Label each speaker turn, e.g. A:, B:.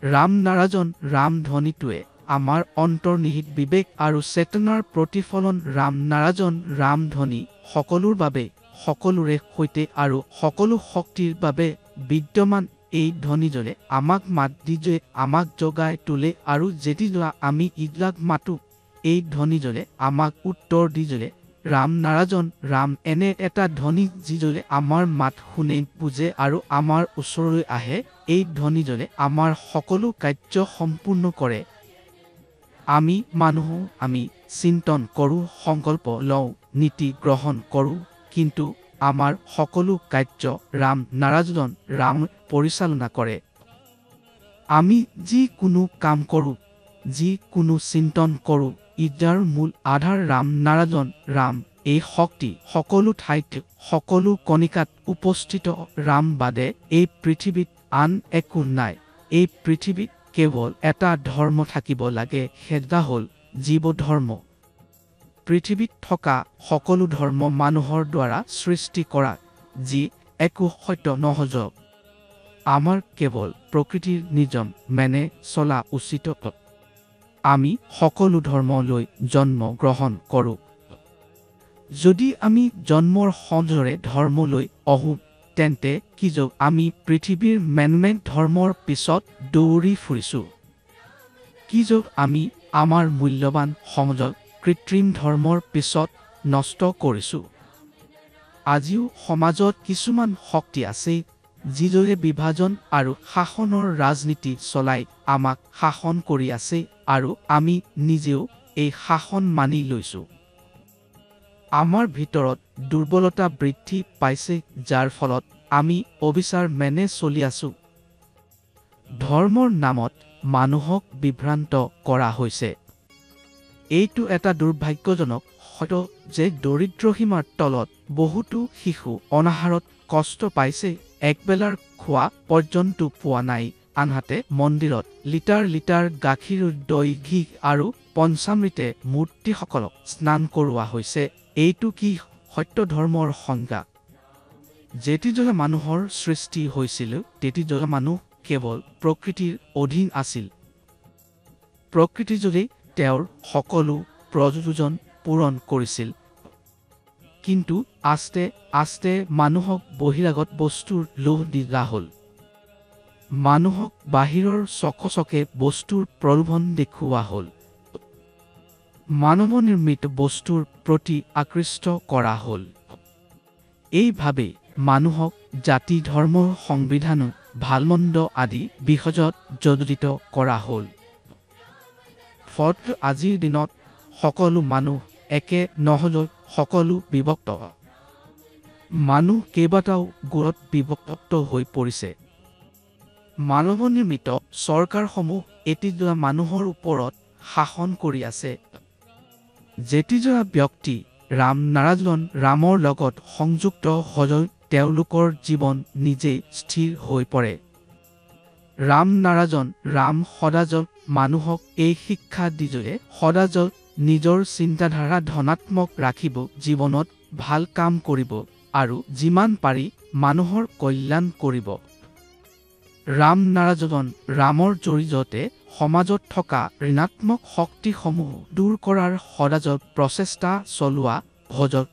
A: ৰাম নাৰাজন ৰাম ধ্বনিটোৱে আমাৰ অন্তৰ্নিহিত বিবেক আৰু চেতনাৰ প্ৰতিফলন। ৰাম নাৰাজন ৰাম ধ্বনি সকলোৰ বাবে, সকলোৰে সৈতে আৰু সকলো শক্তিৰ বাবে বিদ্যমান। এই ধ্বনিজনে আমাক মাত দি যে আমাক জগাই তোলে আৰু যেতিয়া আমি ইগলাক মাতো এই ধ্বনিজনে আমাক উত্তৰ দি যে ৰাম নাৰাজন ৰাম। এনে এটা ধ্বনি যিজনে আমাৰ মাত শুনে, বুজে আৰু আমাৰ ওচৰলৈ আহে। এই ধ্বনিজনে আমাৰ সকলো কাৰ্য সম্পূৰ্ণ কৰে। আমি মানুহ, আমি চিন্তন কৰোঁ, সংকল্প লওঁ, নীতি গ্ৰহণ কৰোঁ, কিন্তু আমাৰ সকলো কাৰ্য ৰাম নাৰাজন ৰাম পৰিচালনা কৰে। আমি যি কোনো কাম কৰোঁ, যি কোনো চিন্তন কৰোঁ, ইয়াৰ মূল আধাৰ ৰাম নাৰাজন ৰাম। এই শক্তি সকলো ঠাইত, সকলো কণিকাত উপস্থিত। ৰাম বাদে এই পৃথিৱীত আন একো নাই। এই পৃথিৱীত কেৱল এটা ধৰ্ম থাকিব লাগে, সেয়া হ'ল জীৱ ধৰ্ম। পৃথিৱীত থকা সকলো ধৰ্ম মানুহৰ দ্বাৰা সৃষ্টি কৰা, যি একো সত্য নহজ। আমাৰ কেৱল প্ৰকৃতিৰ নিয়ম মেনে চলা উচিত। আমি সকলো ধৰ্মলৈ জন্ম গ্ৰহণ কৰোঁ। যদি আমি জন্মৰ সঞ্জৰে ধৰ্মলৈ আহোঁ, তেন্তে কিয় আমি পৃথিৱীৰ মেনমেন ধৰ্মৰ পিছত দৌৰি ফুৰিছোঁ? কিয় আমি আমাৰ মূল্যৱান সংযোগ কৃত্ৰিম ধৰ্মৰ পিছত নষ্ট কৰিছোঁ? আজিও সমাজত কিছুমান শক্তি আছে যিদৰে বিভাজন আৰু শাসনৰ ৰাজনীতি চলাই আমাক শাসন কৰি আছে, আৰু আমি নিজেও এই শাসন মানি লৈছোঁ। আমাৰ ভিতৰত দুৰ্বলতা বৃদ্ধি পাইছে, যাৰ ফলত আমি অবিচাৰ মেনে চলি আছোঁ। ধৰ্মৰ নামত মানুহক বিভ্ৰান্ত কৰা হৈছে। এইটো এটা দুৰ্ভাগ্যজনক সত্য যে দৰিদ্ৰসীমাৰ তলত বহুতো শিশু অনাহাৰত কষ্ট পাইছে, একবেলাৰ খোৱা পৰ্যন্ত পোৱা নাই। আনহাতে মন্দিৰত লিটাৰ লিটাৰ গাখীৰ, দৈ, ঘি আৰু পঞ্চামৃতে মূৰ্তিসকলক স্নান কৰোৱা হৈছে। এইটো কি সত্য ধৰ্মৰ সংজ্ঞা? যেতিজনে মানুহৰ সৃষ্টি হৈছিল, তেতিজনে মানুহ কেৱল প্ৰকৃতিৰ অধীন আছিল। প্ৰকৃতিজনে তেওঁৰ সকলো প্ৰয়োজন পূৰণ কৰিছিল। কিন্তু আস্তে আস্তে মানুহক বহিৰাগত বস্তুৰ লোভ দিয়া হ'ল। মানুহক বাহিৰৰ চকচকে বস্তুৰ প্ৰলোভন দেখুওৱা হ'ল। মানৱ নিৰ্মিত বস্তুৰ প্ৰতি আকৃষ্ট কৰা হ'ল। এইভাৱে মানুহক জাতি, ধৰ্ম, সংবিধান, ভালমন্দ আদি বিষয়ত জড়িত কৰা হ'ল। ফলত আজিৰ দিনত সকলো মানুহ একে নহয়, সকলো বিভক্ত। মানুহ কেইবাটাও গোটত বিভক্ত হৈ পৰিছে। মানৱ নিৰ্মিত চৰকাৰসমূহ এতিয়া মানুহৰ ওপৰত শাসন কৰি আছে। যেতিজন ব্যক্তি ৰাম নাৰাজন ৰামৰ লগত সংযুক্ত হয়, তেওঁলোকৰ জীৱন নিজেই স্থিৰ হৈ পৰে। ৰাম নাৰাজন ৰাম সদায় মানুহক এই শিক্ষা দিয়ে যে সদায় নিজৰ চিন্তাধাৰা ধনাত্মক ৰাখিব, জীৱনত ভাল কাম কৰিব আৰু যিমান পাৰি মানুহৰ কল্যাণ কৰিব। ৰাম নাৰাজন ৰামৰ জৰিয়তে সমাজত থকা ঋণাত্মক শক্তিসমূহ দূৰ কৰাৰ সদায় প্ৰচেষ্টা চলোৱা ভজক